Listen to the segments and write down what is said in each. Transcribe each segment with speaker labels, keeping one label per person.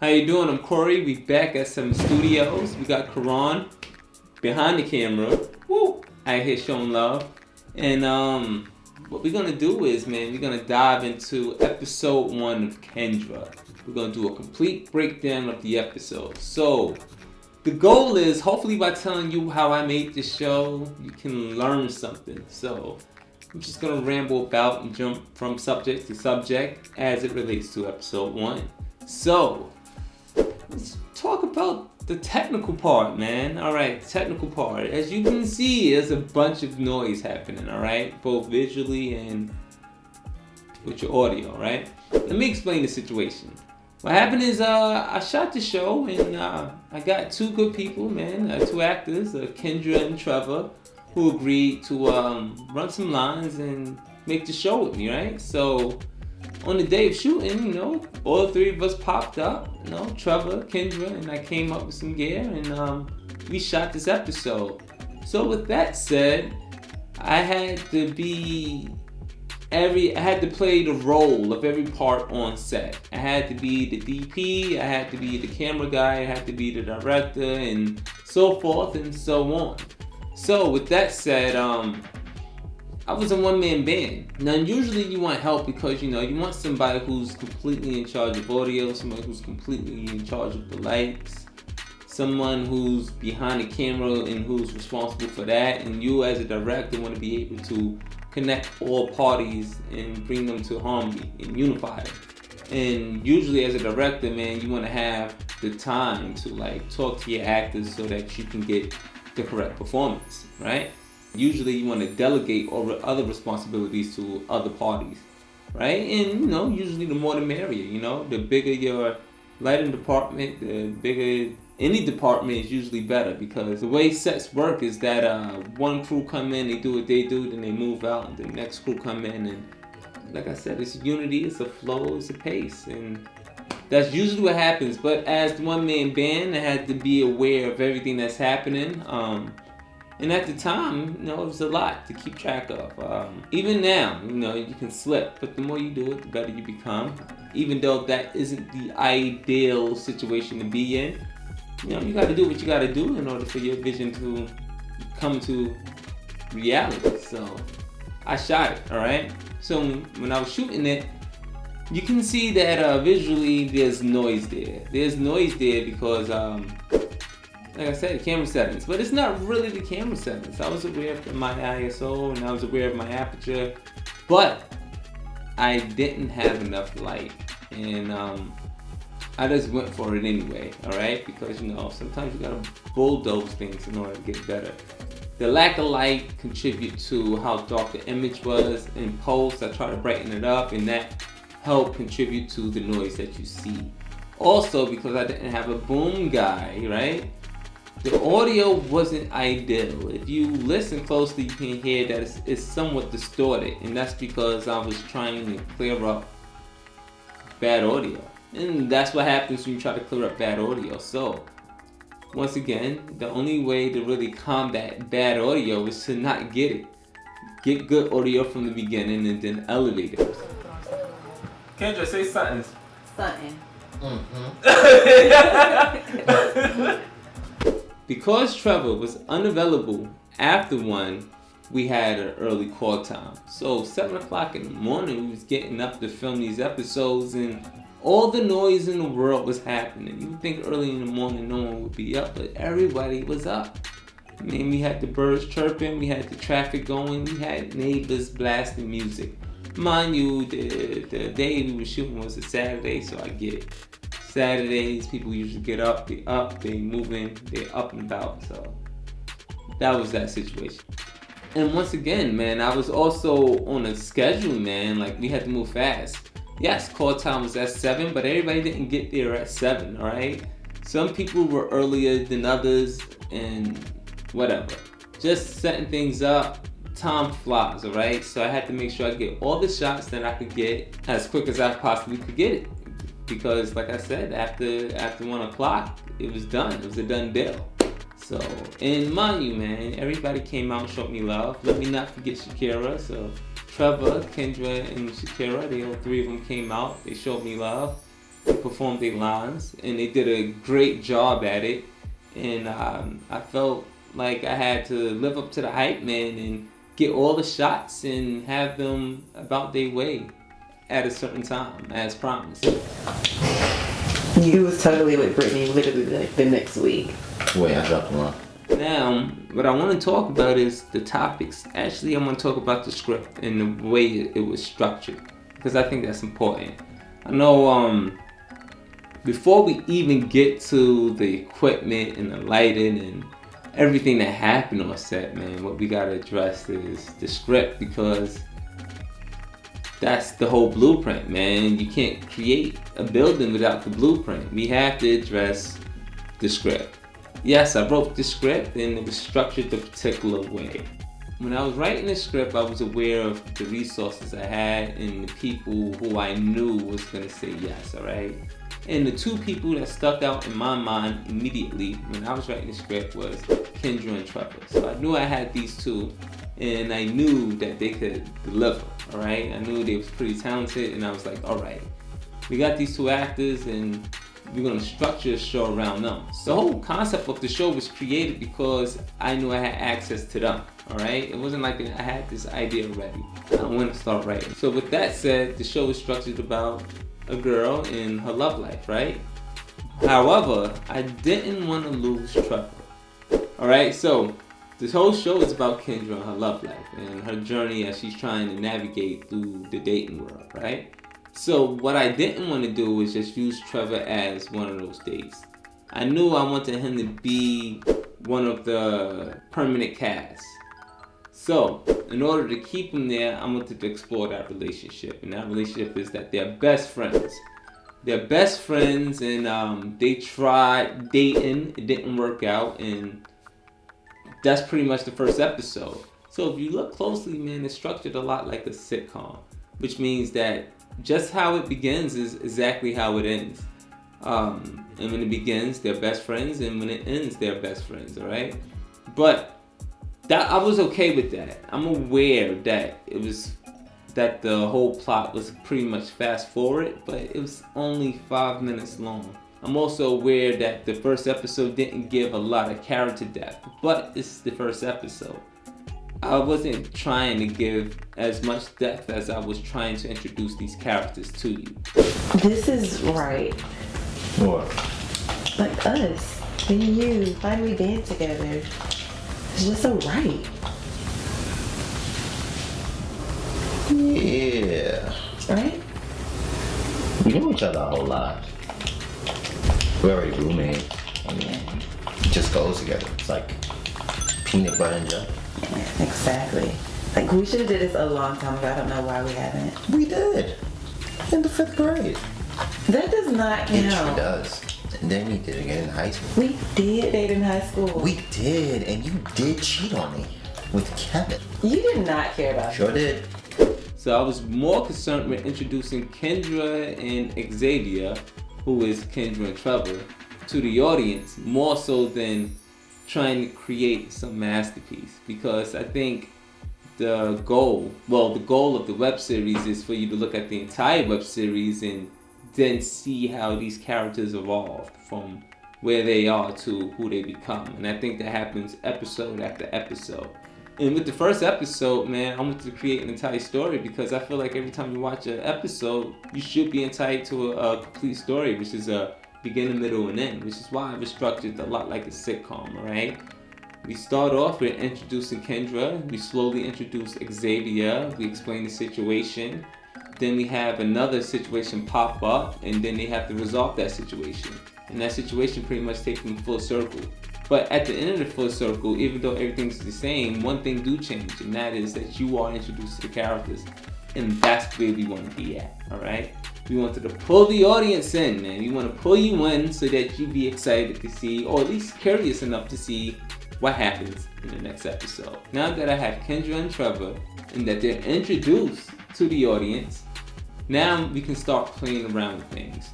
Speaker 1: How you doing? I'm Corey. We back at some studios. We got Karan behind the camera. Woo! Out here showing love. And what we're gonna do is, man, we're gonna dive into episode 1 of Kendra. We're gonna do a complete breakdown of the episode. So the goal is, hopefully by telling you how I made this show, you can learn something. So I'm just gonna ramble about and jump from subject to subject as it relates to episode 1. So let's talk about the technical part, man. Alright, technical part. As you can see, there's a bunch of noise happening, alright? Both visually and with your audio, right? Let me explain the situation. What happened is, I shot the show and I got 2 good people, man, 2 actors, Kendra and Trevor, who agreed to run some lines and make the show with me, right? So on the day of shooting, all 3 of us popped up, Trevor, Kendra, and I came up with some gear and we shot this episode. So with that said, I had to play the role of every part on set. I had to be the DP, I had to be the camera guy, I had to be the director, and so forth and so on. So with that said, I was a one-man band. Now usually you want help because you want somebody who's completely in charge of audio, somebody who's completely in charge of the lights, someone who's behind the camera and who's responsible for that, and you as a director want to be able to connect all parties and bring them to harmony and unify them. And usually as a director, man, you want to have the time to talk to your actors so that you can get the correct performance, right? Usually you want to delegate or other responsibilities to other parties, right? And usually the more the merrier, the bigger your lighting department, the bigger any department is usually better, because the way sets work is that one crew come in, they do what they do, then they move out, and the next crew come in, and like I said, it's a unity, it's a flow, it's a pace, and that's usually what happens. But as the one-man band, I had to be aware of everything that's happening. And at the time, it was a lot to keep track of. Even now, you can slip, but the more you do it, the better you become. Even though that isn't the ideal situation to be in, you got to do what you got to do in order for your vision to come to reality. So I shot it, all right? So when I was shooting it, you can see that visually there's noise there. There's noise there because like I said, camera settings, but it's not really the camera settings. I was aware of my ISO and I was aware of my aperture, but I didn't have enough light, and I just went for it anyway, alright? Because sometimes you gotta bulldoze things in order to get better. The lack of light contributed to how dark the image was. In post, I tried to brighten it up, and that helped contribute to the noise that you see. Also, because I didn't have a boom guy, right? The audio wasn't ideal. If you listen closely, you can hear that it's somewhat distorted, and that's because I was trying to clear up bad audio. And that's what happens when you try to clear up bad audio. So, once again, the only way to really combat bad audio is to not get it. Get good audio from the beginning and then elevate it. Kendra, say something.
Speaker 2: Something.
Speaker 1: Because Trevor was unavailable after 1, we had an early call time. So 7 o'clock in the morning, we was getting up to film these episodes, and all the noise in the world was happening. You would think early in the morning no one would be up, but everybody was up. I mean, we had the birds chirping, we had the traffic going, we had neighbors blasting music. Mind you, the day we were shooting was a Saturday, so I get it. Saturdays, people usually get up, they moving, they're up and about, so that was that situation. And once again, man, I was also on a schedule, man, we had to move fast. Yes, call time was at 7, but everybody didn't get there at 7, alright? Some people were earlier than others, and whatever. Just setting things up, time flies, alright? So I had to make sure I get all the shots that I could get as quick as I possibly could get it. Because like I said, after 1 o'clock, it was done. It was a done deal. So, and mind you, man, everybody came out and showed me love. Let me not forget Shakira. So Trevor, Kendra, and Shakira, they all 3 of them came out. They showed me love. to perform their lines, and they did a great job at it. And I felt like I had to live up to the hype, man, and get all the shots and have them about their way at a certain time, as promised.
Speaker 2: You was totally with Brittany literally like the next week.
Speaker 3: Wait, I dropped one.
Speaker 1: Now, what I want to talk about is the topics. Actually, I want to talk about the script and the way it was structured, because I think that's important. I know before we even get to the equipment and the lighting and everything that happened on set, man, what we got to address is the script, because that's the whole blueprint, man. You can't create a building without the blueprint. We have to address the script. Yes, I wrote the script and it was structured a particular way. When I was writing the script, I was aware of the resources I had and the people who I knew was gonna say yes, all right? And the two people that stuck out in my mind immediately when I was writing the script was Kendra and Trevor. So I knew I had these two, and I knew that they could deliver, all right? I knew they was pretty talented, and I was like, all right, we got these two actors, and we're gonna structure a show around them. The whole concept of the show was created because I knew I had access to them, all right? It wasn't like I had this idea already. I want to start writing. So with that said, the show is structured about a girl in her love life, right? However, I didn't want to lose Trevor, all right? So this whole show is about Kendra and her love life and her journey as she's trying to navigate through the dating world, right? So what I didn't want to do was just use Trevor as one of those dates. I knew I wanted him to be one of the permanent cast. So in order to keep him there, I wanted to explore that relationship. And that relationship is that they're best friends. They're best friends, and they tried dating. It didn't work out, and that's pretty much the first episode. So if you look closely, man, it's structured a lot like a sitcom, which means that just how it begins is exactly how it ends. And when it begins, they're best friends, and when it ends, they're best friends, all right? But that I was okay with that. I'm aware that that the whole plot was pretty much fast forward, but it was only 5 minutes long. I'm also aware that the first episode didn't give a lot of character depth, but it's the first episode. I wasn't trying to give as much depth as I was trying to introduce these characters to you.
Speaker 2: This is right.
Speaker 3: What?
Speaker 2: Like us, me and you, finally being together. It's just so right.
Speaker 3: Yeah.
Speaker 2: Right?
Speaker 3: We knew each other our whole lives. We're already roommates. I mean, it just goes together. It's like peanut butter and jelly.
Speaker 2: Yeah, exactly. Like, we should have did this a long time ago. I don't know why we haven't.
Speaker 3: We did. In the 5th grade.
Speaker 2: That does not
Speaker 3: It
Speaker 2: count.
Speaker 3: sure does. And then we did again in high school.
Speaker 2: We did date in high school.
Speaker 3: We did, and you did cheat on me with Kevin.
Speaker 2: You did not care about
Speaker 3: Sure did.
Speaker 1: So I was more concerned with introducing Kendra and Xavier, who is Kendra and Trevor, to the audience, more so than trying to create some masterpiece. Because I think the goal of the web series is for you to look at the entire web series and then see how these characters evolve from where they are to who they become. And I think that happens episode after episode. And with the first episode, man, I wanted to create an entire story because I feel like every time you watch an episode, you should be entitled to a complete story, which is a beginning, middle, and end, which is why I was structured a lot like a sitcom, alright? We start off with introducing Kendra, we slowly introduce Xavier, we explain the situation, then we have another situation pop up, and then they have to resolve that situation. And that situation pretty much takes them full circle. But at the end of the full circle, even though everything's the same, one thing do change, and that is that you are introduced to the characters. And that's where we want to be at, alright? We wanted to pull the audience in, man. We want to pull you in so that you be excited to see, or at least curious enough to see what happens in the next episode. Now that I have Kendra and Trevor, and that they're introduced to the audience, now we can start playing around with things.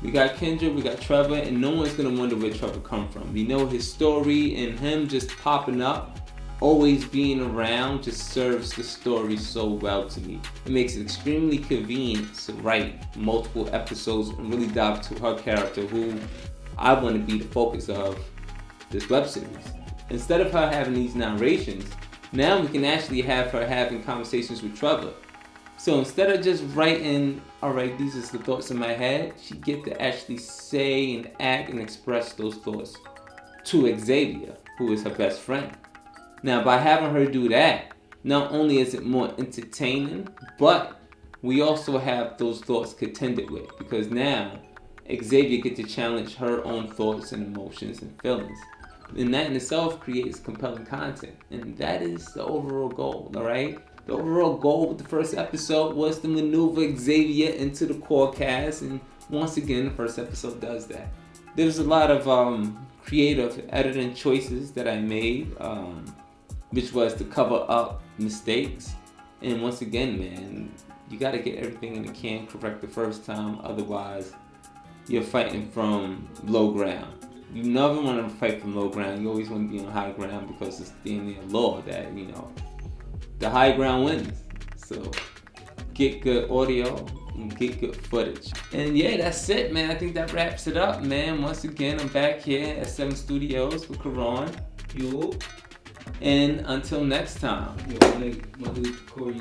Speaker 1: We got Kendra, we got Trevor, and no one's gonna wonder where Trevor come from. We know his story, and him just popping up always being around just serves the story so well to me. It makes it extremely convenient to write multiple episodes and really dive to her character, who I want to be the focus of this web series. Instead of her having these narrations, now we can actually have her having conversations with Trevor. So instead of just writing, alright, these are the thoughts in my head, she get to actually say and act and express those thoughts to Xavier, who is her best friend. Now, by having her do that, not only is it more entertaining, but we also have those thoughts contended with, because now Xavier gets to challenge her own thoughts and emotions and feelings. And that in itself creates compelling content. And that is the overall goal, alright? The overall goal with the first episode was to maneuver Xavier into the core cast, and once again, the first episode does that. There's a lot of creative editing choices that I made, which was to cover up mistakes. And once again, man, you gotta get everything in the can correct the first time, otherwise you're fighting from low ground. You never want to fight from low ground. You always want to be on high ground, because it's damn near law that, you know, the high ground wins. So get good audio and get good footage. And yeah, that's it, man. I think that wraps it up, man. Once again, I'm back here at 7 Studios with Karan, you. And until next time, yo, my dude Corey.